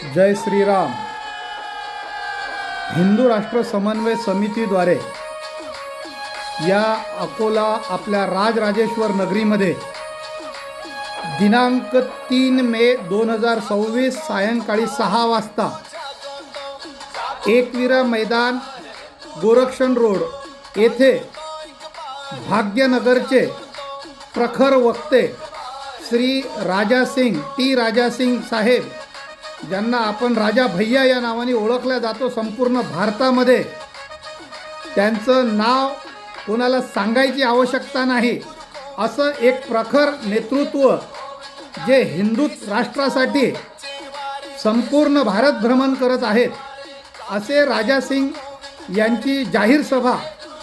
जय श्रीराम। हिंदू राष्ट्र समन्वय समितीद्वारे या अकोला आपल्या राजराजेश्वर नगरीमध्ये दिनांक 3 मे 2026 सायंकाळी 6 वाजता एकविरा मैदान गोरक्षण रोड येथे भाग्यनगरचे प्रखर वक्ते श्री राजासिंग राजासिंग साहेब, ज्यांना आपण राजा भैया या नावाने ओळखल्या जातो संपूर्ण भारतामध्ये, त्यांचं नाव कोणाला सांगायची आवश्यकता नाही, असं एक प्रखर नेतृत्व जे हिंदू राष्ट्रासाठी संपूर्ण भारत भ्रमण करत आहेत, असे राजासिंग यांची जाहीर सभा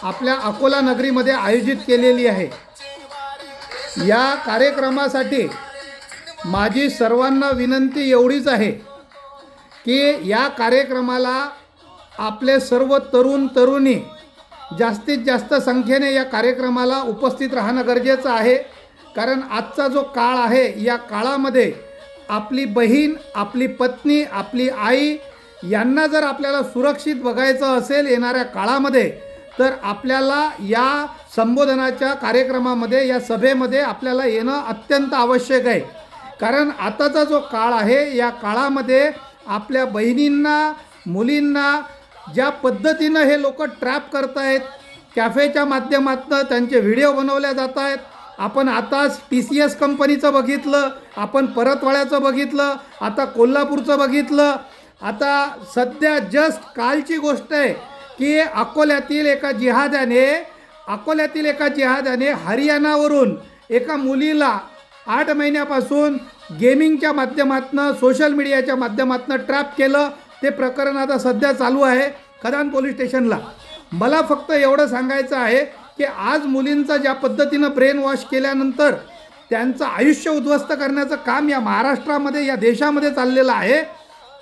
आपल्या अकोला नगरीमध्ये आयोजित केलेली आहे। या कार्यक्रमासाठी माझी सर्वांना विनंती एवढीच आहे की या कार्यक्रमाला आपले सर्व तरुण तरुणी जास्तीत जास्त संख्येने या कार्यक्रमाला उपस्थित राहणं गरजेचं आहे। कारण आजचा जो काळ आहे, या काळामध्ये आपली बहीण, आपली पत्नी, आपली आई यांना जर आपल्याला सुरक्षित बघायचं असेल येणाऱ्या काळामध्ये, तर आपल्याला या संबोधनाच्या कार्यक्रमामध्ये, या सभेमध्ये आपल्याला येणं अत्यंत आवश्यक आहे। कारण आताचा जो काळ आहे, या काळामध्ये आपल्या बहिणींना, मुलींना ज्या पद्धतीनं हे लोक ट्रॅप करत आहेत, कॅफेच्या माध्यमातून त्यांचे व्हिडिओ बनवल्या जात आहेत। आपण आताच TCS कंपनीचं बघितलं, आपण परतवाड्याचं बघितलं, आता कोल्हापूरचं बघितलं। आता सध्या जस्ट कालची गोष्ट आहे की अकोल्यातील एका जिहाद्याने हरियाणावरून एका मुलीला 8 महिन्यापासून गेमिंगच्या माध्यमातून, सोशल मीडियाच्या माध्यमातून ट्रॅप केलं। ते प्रकरण आता सध्या चालू आहे खदान पोलीस स्टेशनला। मला फक्त एवढं सांगायचं आहे की आज मुलींचा ज्या पद्धतीनं ब्रेन वॉश केल्यानंतर त्यांचं आयुष्य उद्ध्वस्त करण्याचं काम या महाराष्ट्रामध्ये, या देशामध्ये चाललेलं आहे,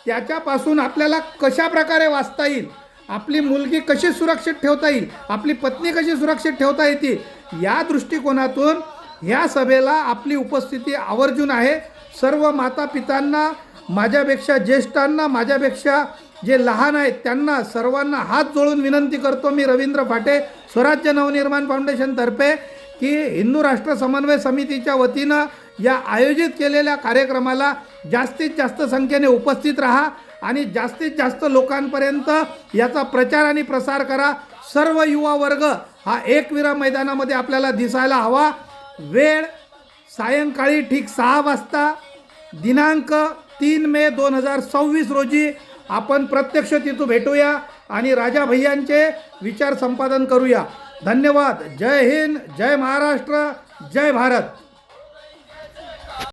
त्याच्यापासून आपल्याला कशा प्रकारे वाचता येईल, आपली मुलगी कशी सुरक्षित ठेवता येईल, आपली पत्नी कशी सुरक्षित ठेवता येतील, या दृष्टिकोनातून ह्या सभेला आपली उपस्थिती आवर्जून आहे। सर्व माता पितांना, माझ्यापेक्षा ज्येष्ठांना, माझ्यापेक्षा जे लहान आहेत त्यांना सर्वांना हात जोडून विनंती करतो मी, रवींद्र फाटे, स्वराज्य नवनिर्माण फाउंडेशनतर्फे, की हिंदू राष्ट्र समन्वय समितीच्या वतीनं या आयोजित केलेल्या कार्यक्रमाला जास्तीत जास्त संख्येने उपस्थित राहा आणि जास्तीत जास्त लोकांपर्यंत याचा प्रचार आणि प्रसार करा। सर्व युवा वर्ग हा एकविरा मैदानामध्ये आपल्याला दिसायला हवा। वेळ सायंकाळी ठीक 6 वाजता, दिनांक 3 मे 2026 रोजी आपण प्रत्यक्ष तिथं भेटूया आणि राजा भैयांचे विचार संपादन करूया। धन्यवाद। जय हिंद, जय महाराष्ट्र, जय भारत।